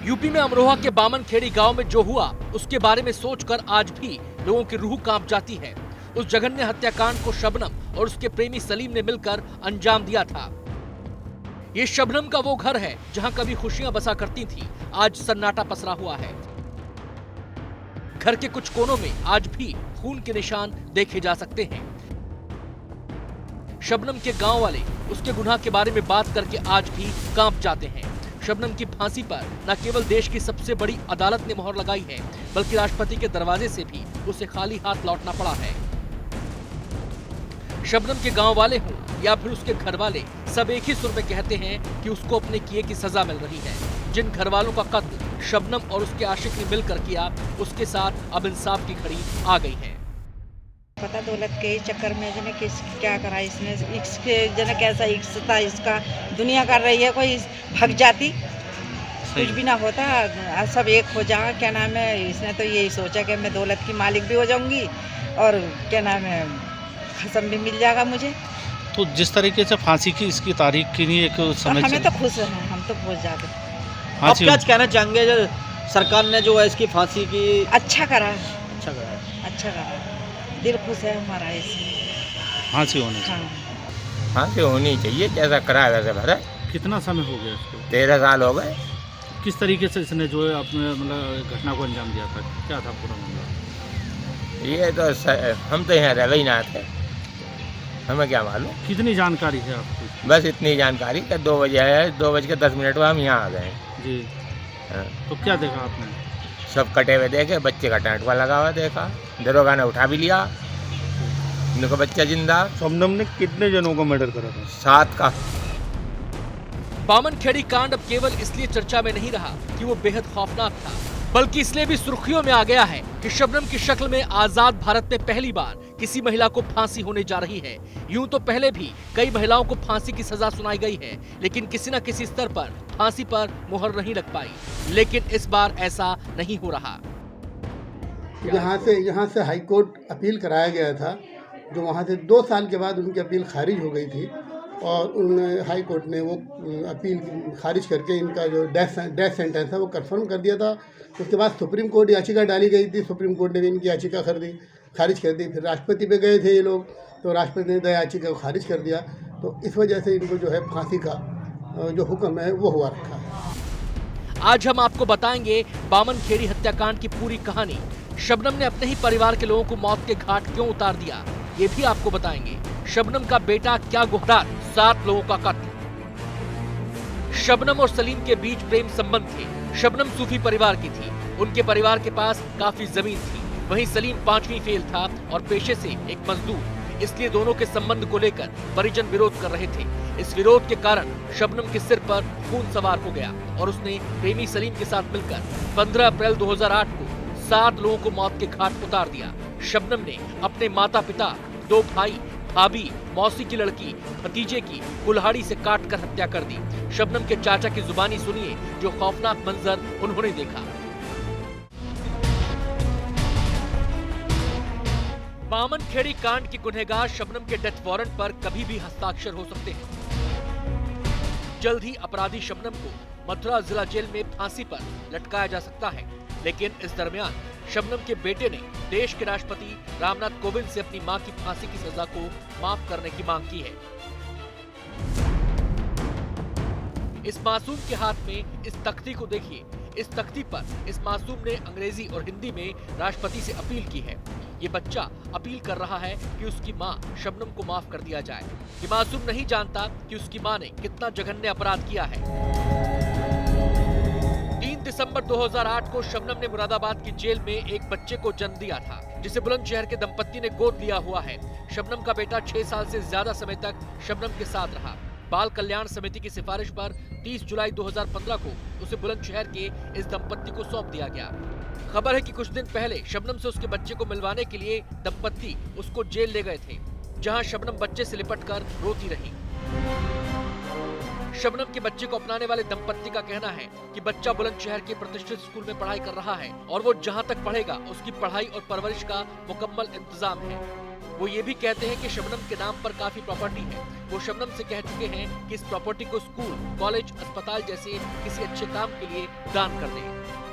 UP में अमरोहा के बामनखेड़ी गांव में जो हुआ उसके बारे में सोचकर आज भी लोगों की रूह कांप जाती है। उस जघन्य हत्याकांड को शबनम और उसके प्रेमी सलीम ने मिलकर अंजाम दिया था। ये शबनम का वो घर है जहां कभी खुशियां बसा करती थी, आज सन्नाटा पसरा हुआ है। घर के कुछ कोनों में आज भी खून के निशान देखे जा सकते हैं। शबनम के गांव वाले उसके गुनाह के बारे में बात करके आज भी कांप जाते हैं। शबनम की फांसी पर न केवल देश की सबसे बड़ी अदालत ने मोहर लगाई है, बल्कि राष्ट्रपति के दरवाजे से भी उसे खाली हाथ लौटना पड़ा है। शबनम के गांव वाले हों या फिर उसके घर वाले, सब एक ही सुर में कहते हैं कि उसको अपने किए की सजा मिल रही है। जिन घर वालों का कत्ल शबनम और उसके आशिक ने मिलकर किया, उसके साथ अब इंसाफ की घड़ी आ गई है। पता दौलत के चक्कर में जने क्या करा इसने, इसके जने कैसा इश्क था इसका, दुनिया कर रही है, कोई भग जाती कुछ भी ना होता, सब एक हो जा। क्या नाम है, इसने तो यही सोचा कि मैं दौलत की मालिक भी हो जाऊंगी और क्या नाम है खसम भी मिल जाएगा मुझे। तो जिस तरीके से फांसी की इसकी तारीख की नहीं एक समझ, हमें तो खुश हैं, हम तो बहुत ज्यादा। आप क्या कहना चाहेंगे जो सरकार ने जो है इसकी फांसी की अच्छा करा, अच्छा करा, दिल खुश है हमारा इसमें। फांसी होने से फांसी होनी चाहिए, जैसा करा वैसे भरा। कितना समय हो गया इसको? 13 साल हो गए। किस तरीके से इसने जो है अपने मतलब घटना को अंजाम दिया था, क्या था पूरा मामला? ये तो हम तो यहाँ रह ही ना थे, हमें क्या मालूम। कितनी जानकारी है आपको? बस इतनी जानकारी कि 2 बजे है, 2:10 में हम यहाँ आ गए जी। हाँ। तो क्या देखा आपने? सब कटे हुए देखे, बच्चे का टाँटवा लगा हुआ देखा, दरोगा ने उठा भी लिया, उनका बच्चा जिंदा। शबनम ने कितने जनों को मर्डर करा था? 7 का। बामनखेड़ी कांड अब केवल इसलिए चर्चा में नहीं रहा कि वो बेहद खौफनाक था, बल्कि इसलिए भी सुर्खियों में आ गया है कि शबनम की शक्ल में आजाद भारत में पहली बार किसी महिला को फांसी होने जा रही है। यूं तो पहले भी कई महिलाओं को फांसी की सजा सुनाई गई है, लेकिन किसी न किसी स्तर पर फांसी पर मुहर नहीं लग पाई। लेकिन इस बार ऐसा नहीं हो रहा। यहाँ से हाई कोर्ट अपील कराया गया था, जो वहाँ से 2 साल के बाद उनकी अपील खारिज हो गई थी और उन हाई कोर्ट ने वो अपील खारिज करके इनका जो डेथ सेंटेंस है वो कंफर्म कर दिया था। उसके बाद सुप्रीम कोर्ट याचिका डाली गई थी, सुप्रीम कोर्ट ने भी इनकी याचिका खारिज कर दी। फिर राष्ट्रपति पे गए थे ये लोग, तो राष्ट्रपति ने याचिका को खारिज कर दिया। तो इस वजह से इनको जो है फांसी का जो हुक्म है वो हुआ रखा है। आज हम आपको बताएंगे बामनखेड़ी हत्याकांड की पूरी कहानी। शबनम ने अपने ही परिवार के लोगों को मौत के घाट क्यों उतार दिया, ये भी आपको बताएंगे। शबनम का बेटा क्या गुहरात, 7 लोगों का कत्ल। शबनम और सलीम के बीच प्रेम संबंध थे। शबनम सूफी परिवार की थी, उनके परिवार के पास काफी जमीन थी। वहीं सलीम 5वीं फेल था और पेशे से एक मजदूर, इसलिए दोनों के संबंध को लेकर परिजन विरोध कर रहे थे। इस विरोध के कारण शबनम के सिर पर खून सवार हो गया और उसने प्रेमी सलीम के साथ मिलकर 15 अप्रैल 2008 को 7 लोगों को मौत के घाट उतार दिया। शबनम ने अपने माता पिता, 2 भाई, भाभी, मौसी की लड़की, भतीजे की कुल्हाड़ी से काटकर हत्या कर दी। शबनम के चाचा की जुबानी सुनिए जो खौफनाक मंजर उन्होंने देखा। बामनखेड़ी कांड की गुनहगार शबनम के डेथ वारंट पर कभी भी हस्ताक्षर हो सकते हैं। जल्द ही अपराधी शबनम को मथुरा जिला जेल में फांसी पर लटकाया जा सकता है। लेकिन इस दरमियान शबनम के बेटे ने देश के राष्ट्रपति रामनाथ कोविंद से अपनी मां की फांसी की सजा को माफ करने की मांग की है। इस मासूम के हाथ में इस तख्ती को देखिए। इस तख्ती पर इस मासूम ने अंग्रेजी और हिंदी में राष्ट्रपति से अपील की है। ये बच्चा अपील कर रहा है कि उसकी मां शबनम को माफ कर दिया जाए। ये मासूम नहीं जानता कि उसकी मां ने कितना जघन्य अपराध किया है। 3 दिसंबर 2008 को शबनम ने मुरादाबाद की जेल में एक बच्चे को जन्म दिया था, जिसे बुलंदशहर के दंपत्ति ने गोद लिया हुआ है। शबनम का बेटा 6 साल से ज्यादा समय तक शबनम के साथ रहा। बाल कल्याण समिति की सिफारिश पर 30 जुलाई 2015 को उसे बुलंदशहर के इस दंपत्ति को सौंप दिया गया। खबर है कि कुछ दिन पहले शबनम से उसके बच्चे को मिलवाने के लिए दंपत्ति उसको जेल ले गए थे, जहां शबनम बच्चे से लिपटकर रोती रही। शबनम के बच्चे को अपनाने वाले दंपत्ति का कहना है कि बच्चा बुलंदशहर के प्रतिष्ठित स्कूल में पढ़ाई कर रहा है और वो जहां तक पढ़ेगा उसकी पढ़ाई और परवरिश का मुकम्मल इंतजाम है। वो ये भी कहते हैं कि शबनम के नाम पर काफी प्रॉपर्टी है। वो शबनम से कह चुके हैं कि इस प्रॉपर्टी को स्कूल, कॉलेज, अस्पताल जैसे किसी अच्छे काम के लिए दान कर दें।